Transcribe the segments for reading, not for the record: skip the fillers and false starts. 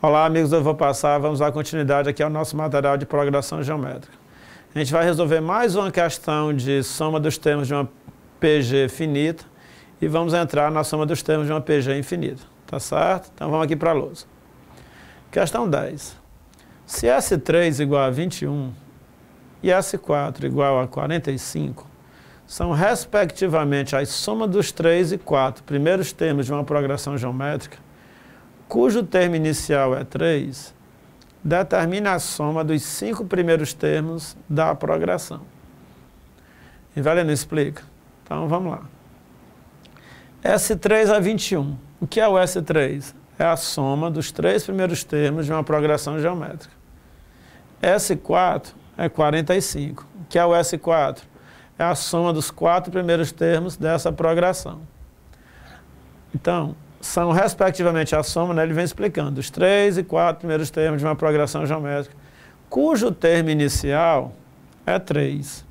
Olá, amigos, eu vou passar, vamos dar continuidade aqui ao nosso material de progressão geométrica. A gente vai resolver mais uma questão de soma dos termos de uma PG finita e vamos entrar na soma dos termos de uma PG infinita, tá certo? Então vamos aqui para a lousa. Questão 10. Se S3 igual a 21 e S4 igual a 45, são respectivamente a soma dos 3 e 4 primeiros termos de uma progressão geométrica, cujo termo inicial é 3, determina a soma dos 5 primeiros termos da progressão. Rivelino explica? Então vamos lá. S3 é 21. O que é o S3? É a soma dos 3 primeiros termos de uma progressão geométrica. S4 é 45. O que é o S4? É a soma dos 4 primeiros termos dessa progressão. Então, são respectivamente a soma, né, ele vem explicando, os 3 e 4 primeiros termos de uma progressão geométrica, cujo termo inicial é 3.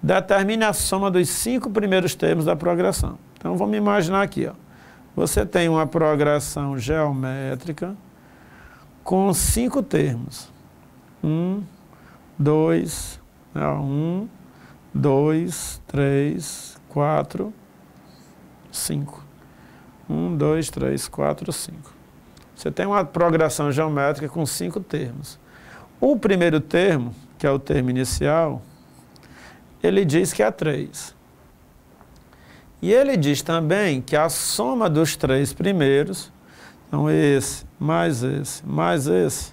Determine a soma dos 5 primeiros termos da progressão. Então, vamos imaginar aqui, ó. Você tem uma progressão geométrica com 5 termos. 1, 2, 3, 4, 5. 1, 2, 3, 4, 5. Você tem uma progressão geométrica com 5 termos. O primeiro termo, que é o termo inicial, ele diz que é 3. E ele diz também que a soma dos 3 primeiros, então esse, mais esse, mais esse,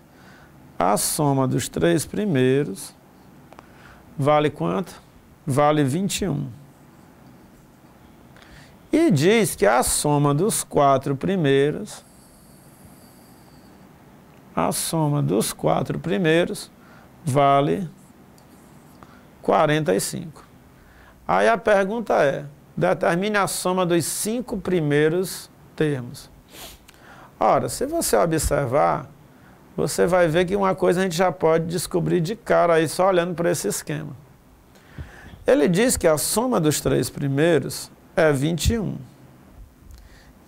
a soma dos 3 primeiros vale quanto? Vale 21. E diz que a soma dos 4 primeiros, vale 45. Aí a pergunta é, determine a soma dos 5 primeiros termos. Ora, se você observar, você vai ver que uma coisa a gente já pode descobrir de cara aí, só olhando para esse esquema. Ele diz que a soma dos 3 primeiros é 21.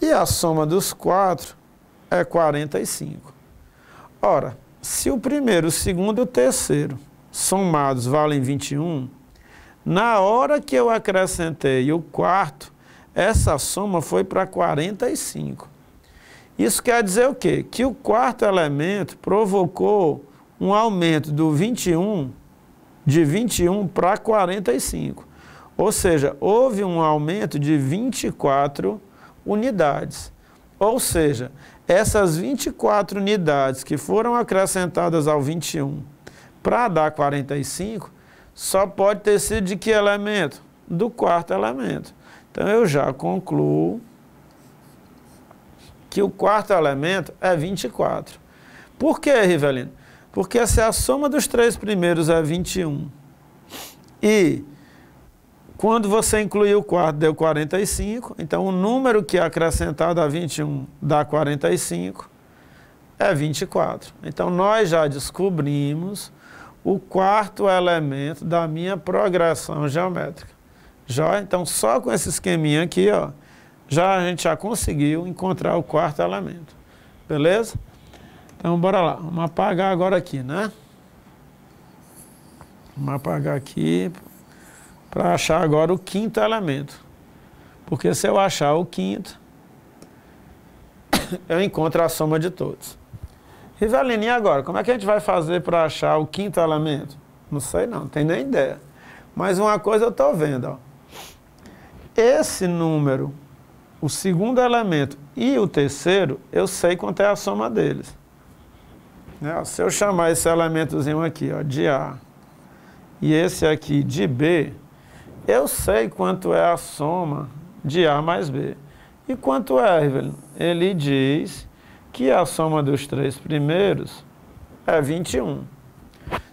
E a soma dos 4 é 45. Ora, se o primeiro, o segundo e o terceiro somados valem 21, na hora que eu acrescentei o quarto, essa soma foi para 45. Isso quer dizer o quê? Que o quarto elemento provocou um aumento do 21, de 21 para 45. Ou seja, houve um aumento de 24 unidades. Ou seja, essas 24 unidades que foram acrescentadas ao 21 para dar 45, só pode ter sido de que elemento? Do quarto elemento. Então eu já concluo que o quarto elemento é 24. Por que, Rivelino? Porque se a soma dos 3 primeiros é 21 e quando você incluir o quarto deu 45, então o número que é acrescentado a 21 dá 45, é 24. Então nós já descobrimos o quarto elemento da minha progressão geométrica. Já, então só com esse esqueminha aqui, ó, a gente já conseguiu encontrar o quarto elemento. Beleza? Então bora lá, vamos apagar agora aqui, né? Vamos apagar aqui para achar agora o quinto elemento. Porque se eu achar o quinto, eu encontro a soma de todos. Rivelino, e agora? Como é que a gente vai fazer para achar o quinto elemento? Não sei não, não tenho nem ideia. Mas uma coisa eu estou vendo, ó. Esse número, o segundo elemento e o terceiro, eu sei quanto é a soma deles. Se eu chamar esse elementozinho aqui, ó, de A, e esse aqui de B, eu sei quanto é a soma de A mais B. E quanto é, Rivelino? Ele diz que a soma dos 3 primeiros é 21.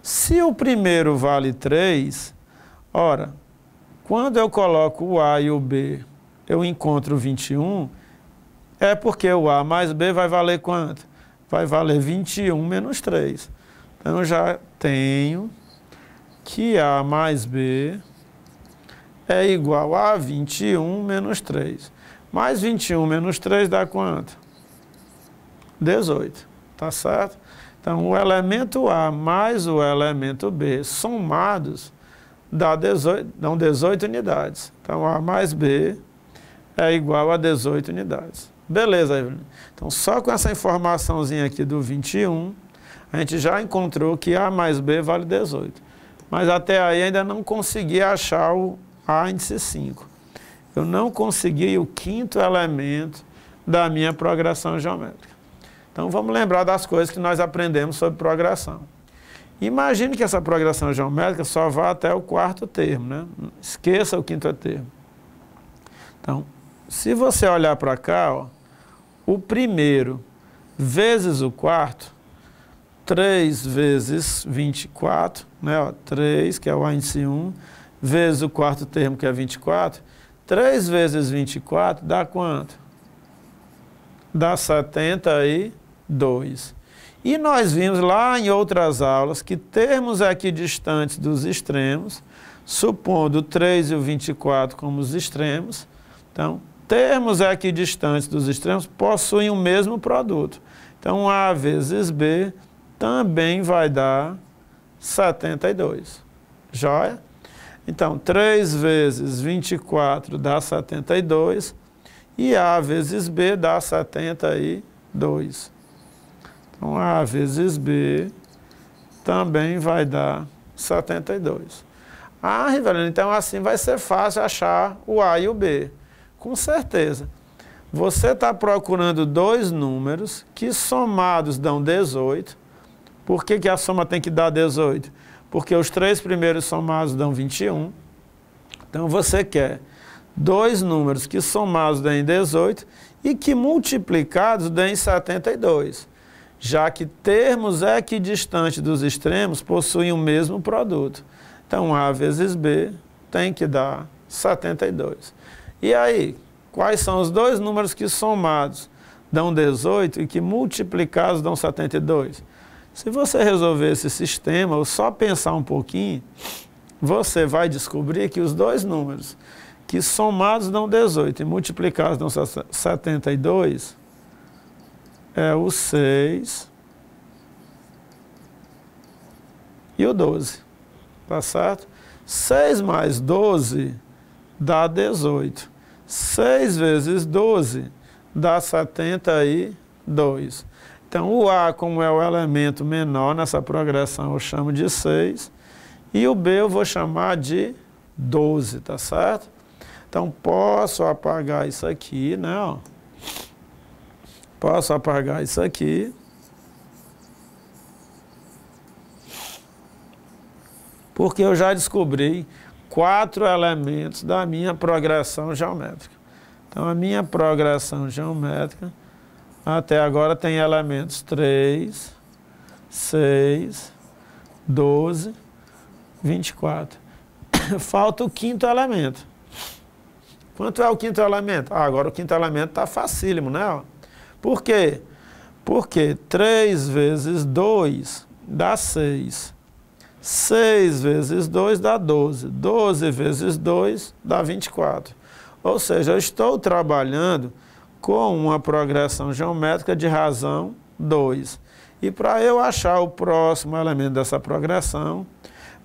Se o primeiro vale 3, ora, quando eu coloco o A e o B, eu encontro 21, é porque o A mais B vai valer quanto? Vai valer 21 menos 3. Então, eu já tenho que A mais B é igual a 21 menos 3. Mais 21 menos 3 dá quanto? 18. tá certo? Então, o elemento A mais o elemento B somados dão 18 unidades. Então, A mais B é igual a 18 unidades. Beleza, Evelyn. Então, só com essa informaçãozinha aqui do 21, a gente já encontrou que A mais B vale 18. Mas até aí ainda não consegui achar o A índice 5. Eu não consegui o quinto elemento da minha progressão geométrica. Então, vamos lembrar das coisas que nós aprendemos sobre progressão. Imagine que essa progressão geométrica só vá até o quarto termo, né? Esqueça o quinto termo. Então, se você olhar para cá, ó, o primeiro vezes o quarto, 3 vezes 24, né, ó, 3, que é o A índice 1, vezes o quarto termo, que é 24, 3 vezes 24 dá quanto? Dá 72. E nós vimos lá em outras aulas que termos equidistantes dos extremos, supondo o 3 e o 24 como os extremos, então, termos equidistantes dos extremos possuem o mesmo produto. Então, A vezes B também vai dar 72. Joia? Então, 3 vezes 24 dá 72 e A vezes B dá 72. Então, A vezes B também vai dar 72. Ah, Rivelino, então assim vai ser fácil achar o A e o B. Com certeza. Você está procurando dois números que somados dão 18. Por que a soma tem que dar 18? Porque os três primeiros somados dão 21. Então você quer dois números que somados deem 18 e que multiplicados deem 72. Já que termos equidistantes dos extremos possuem o mesmo produto. Então A vezes B tem que dar 72. E aí, quais são os dois números que somados dão 18 e que multiplicados dão 72? Se você resolver esse sistema, ou só pensar um pouquinho, você vai descobrir que os dois números que somados dão 18 e multiplicados dão 72 é o 6 e o 12. Tá certo? 6 mais 12 dá 18. 6 vezes 12 dá 72. Então, o A, como é o elemento menor nessa progressão, eu chamo de 6. E o B eu vou chamar de 12, tá certo? Então, posso apagar isso aqui, né? Ó. Posso apagar isso aqui. Porque eu já descobri 4 elementos da minha progressão geométrica. Então, a minha progressão geométrica, até agora, tem elementos 3, 6, 12, 24. Falta o quinto elemento. Quanto é o quinto elemento? Ah, agora o quinto elemento está facílimo, né? Por quê? Porque 3 vezes 2 dá 6. 6 vezes 2 dá 12. 12 vezes 2 dá 24. Ou seja, eu estou trabalhando com uma progressão geométrica de razão 2. E para eu achar o próximo elemento dessa progressão,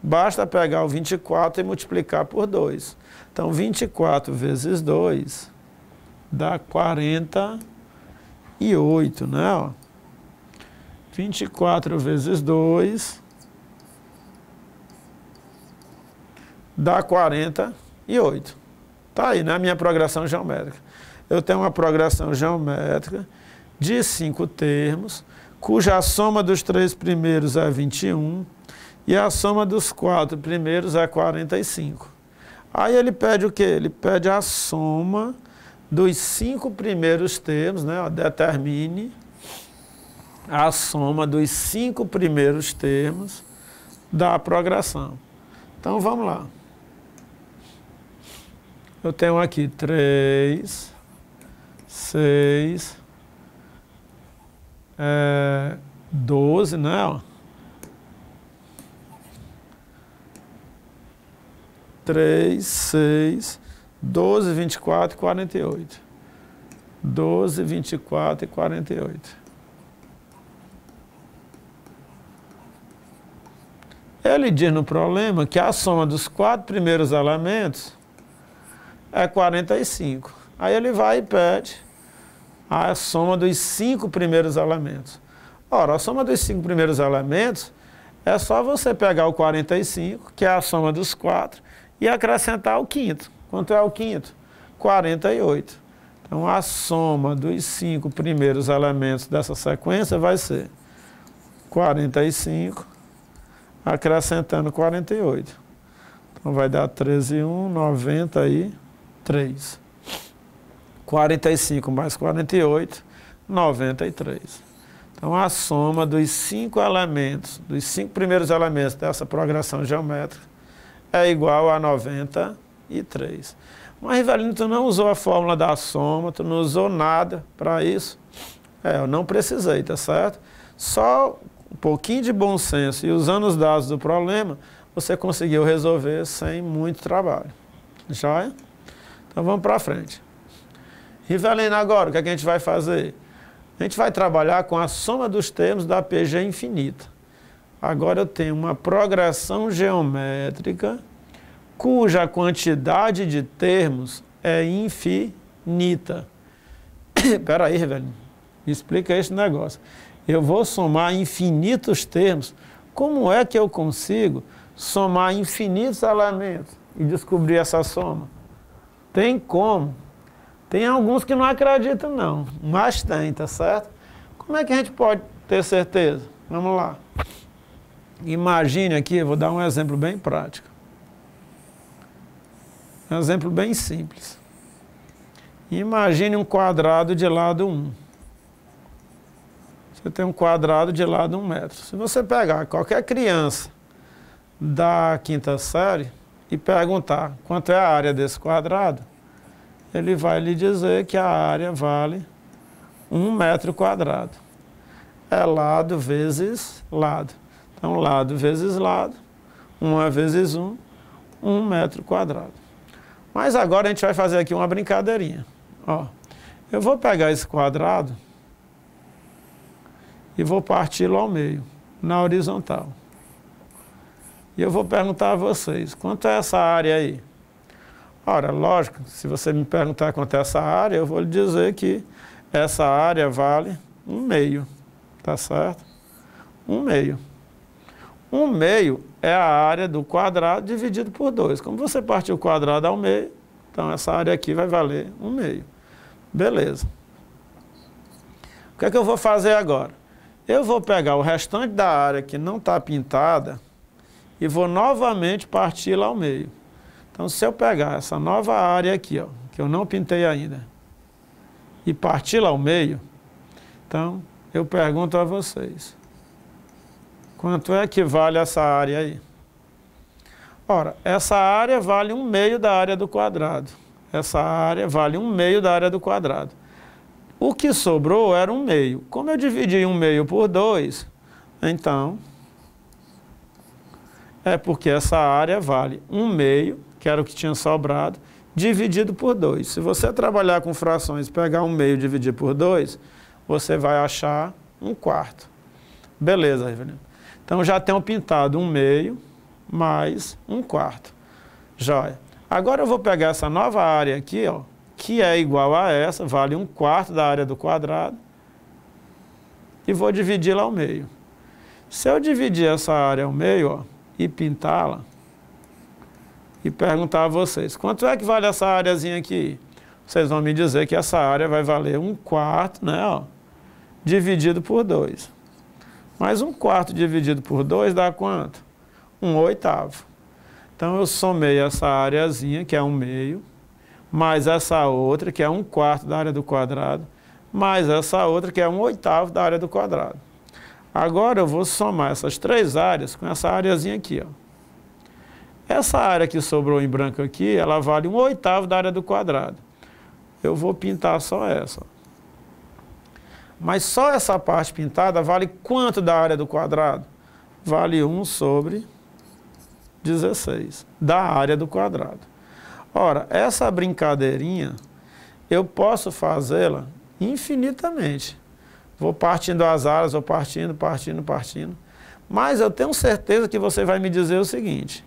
basta pegar o 24 e multiplicar por 2. Então, 24 vezes 2 dá 48, né? Ó. 24 vezes 2 dá 48. Está aí, né? Minha progressão geométrica. Eu tenho uma progressão geométrica de 5 termos, cuja soma dos 3 primeiros é 21 e a soma dos 4 primeiros é 45. Aí ele pede o quê? Ele pede a soma dos 5 primeiros termos, né? Ó, determine a soma dos 5 primeiros termos da progressão. Então vamos lá. Eu tenho aqui 3, 6, 12, né? Ó. 3, 6, 12, 24 e 48. 12, 24 e 48. Ele diz no problema que a soma dos 4 primeiros elementos é 45. Aí ele vai e pede a soma dos 5 primeiros elementos. Ora, a soma dos 5 primeiros elementos é só você pegar o 45, que é a soma dos 4, e acrescentar o quinto. Quanto é o quinto? 48. Então, a soma dos 5 primeiros elementos dessa sequência vai ser 45, acrescentando 48. Então, vai dar 13 e 1, 93. 45 mais 48, 93. Então, a soma dos 5 elementos, dos 5 primeiros elementos dessa progressão geométrica é igual a 93. Mas, Rivelino, tu não usou a fórmula da soma, tu não usou nada para isso. Eu não precisei, tá certo? Só um pouquinho de bom senso e usando os dados do problema, você conseguiu resolver sem muito trabalho. Joia? Então, vamos para frente. Rivelino, agora, o que é que a gente vai fazer? A gente vai trabalhar com a soma dos termos da PG infinita. Agora eu tenho uma progressão geométrica cuja quantidade de termos é infinita. Espera aí, Rivelino, me explica esse negócio. Eu vou somar infinitos termos. Como é que eu consigo somar infinitos elementos e descobrir essa soma? Tem como. Tem alguns que não acreditam, não, mas tem, tá certo? Como é que a gente pode ter certeza? Vamos lá. Imagine aqui, eu vou dar um exemplo bem prático. Um exemplo bem simples. Imagine um quadrado de lado 1. Você tem um quadrado de lado 1 metro. Se você pegar qualquer criança da 5ª série e perguntar quanto é a área desse quadrado, ele vai lhe dizer que a área vale 1 metro quadrado. É lado vezes lado. Então, lado vezes lado, 1 vezes 1, 1 metro quadrado. Mas agora a gente vai fazer aqui uma brincadeirinha. Ó, eu vou pegar esse quadrado e vou parti-lo ao meio, na horizontal. E eu vou perguntar a vocês, quanto é essa área aí? Ora, lógico, se você me perguntar quanto é essa área, eu vou lhe dizer que essa área vale 1/2, tá certo? 1/2. 1/2 é a área do quadrado dividido por 2. Como você partiu o quadrado ao meio, então essa área aqui vai valer 1/2. Beleza. O que é que eu vou fazer agora? Eu vou pegar o restante da área que não está pintada e vou novamente parti-la ao meio. Então, se eu pegar essa nova área aqui, ó, que eu não pintei ainda, e parti-la ao meio, então, eu pergunto a vocês, quanto é que vale essa área aí? Ora, essa área vale 1/2 da área do quadrado. Essa área vale 1/2 da área do quadrado. O que sobrou era 1/2. Como eu dividi 1/2 por 2, então, é porque essa área vale 1/2, que era o que tinha sobrado, dividido por 2. Se você trabalhar com frações, pegar 1/2 e dividir por 2, você vai achar 1/4. Beleza, Rivelino. Então, já tenho pintado 1/2 mais 1/4. Joia. Agora eu vou pegar essa nova área aqui, ó, que é igual a essa, vale 1/4 da área do quadrado, e vou dividi-la ao meio. Se eu dividir essa área ao meio, ó, e pintá-la, e perguntar a vocês, quanto é que vale essa areazinha aqui? Vocês vão me dizer que essa área vai valer 1/4, né, ó, dividido por 2. Mas 1/4 dividido por 2 dá quanto? 1/8. Então, eu somei essa areazinha, que é 1/2, mais essa outra, que é 1/4 da área do quadrado, mais essa outra, que é 1/8 da área do quadrado. Agora, eu vou somar essas 3 áreas com essa areazinha aqui, ó. Essa área que sobrou em branco aqui, ela vale 1/8 da área do quadrado. Eu vou pintar só essa. Mas só essa parte pintada vale quanto da área do quadrado? Vale 1/16 da área do quadrado. Ora, essa brincadeirinha, eu posso fazê-la infinitamente. Vou partindo as áreas, vou partindo. Mas eu tenho certeza que você vai me dizer o seguinte: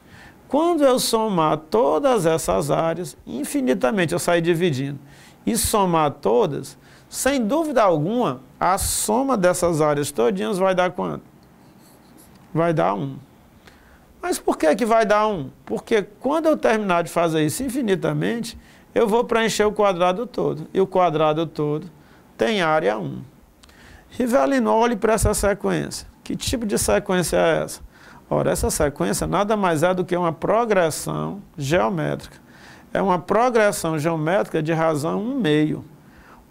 quando eu somar todas essas áreas, infinitamente eu sair dividindo, e somar todas, sem dúvida alguma, a soma dessas áreas todinhas vai dar quanto? Vai dar 1. Mas por que vai dar 1? Porque quando eu terminar de fazer isso infinitamente, eu vou preencher o quadrado todo. E o quadrado todo tem área 1. Rivelino, olhe para essa sequência. Que tipo de sequência é essa? Ora, essa sequência nada mais é do que uma progressão geométrica. É uma progressão geométrica de razão 1/2.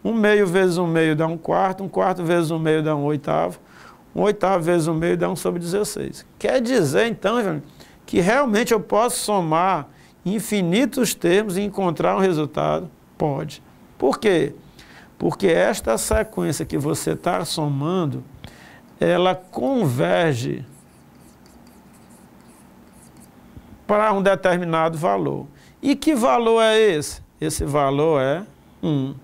1/2 vezes 1/2 dá 1/4, 1/4 vezes 1/2 dá 1/8, 1/8 vezes 1/2 dá 1/16. Quer dizer, então, que realmente eu posso somar infinitos termos e encontrar um resultado? Pode. Por quê? Porque esta sequência que você está somando, ela converge para um determinado valor. E que valor é esse? Esse valor é 1.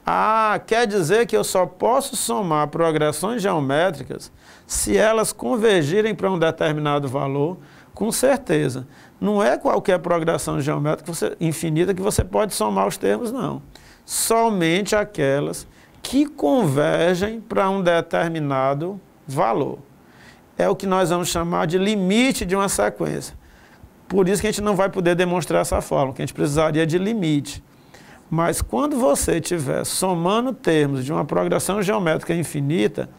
Ah, quer dizer que eu só posso somar progressões geométricas se elas convergirem para um determinado valor? Com certeza. Não é qualquer progressão geométrica infinita que você pode somar os termos, não. Somente aquelas que convergem para um determinado valor. É o que nós vamos chamar de limite de uma sequência. Por isso que a gente não vai poder demonstrar essa fórmula, que a gente precisaria de limite. Mas quando você estiver somando termos de uma progressão geométrica infinita,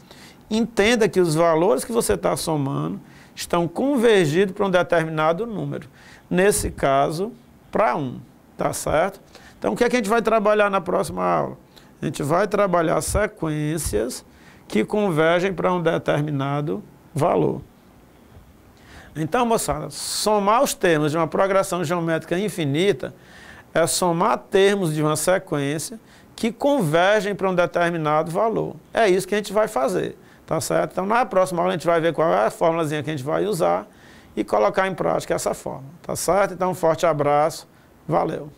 entenda que os valores que você está somando estão convergidos para um determinado número. Nesse caso, para 1, tá certo? Então, o que é que a gente vai trabalhar na próxima aula? A gente vai trabalhar sequências que convergem para um determinado valor. Então, moçada, somar os termos de uma progressão geométrica infinita é somar termos de uma sequência que convergem para um determinado valor. É isso que a gente vai fazer, tá certo? Então, na próxima aula a gente vai ver qual é a formulazinha que a gente vai usar e colocar em prática essa fórmula, tá certo? Então, um forte abraço, valeu!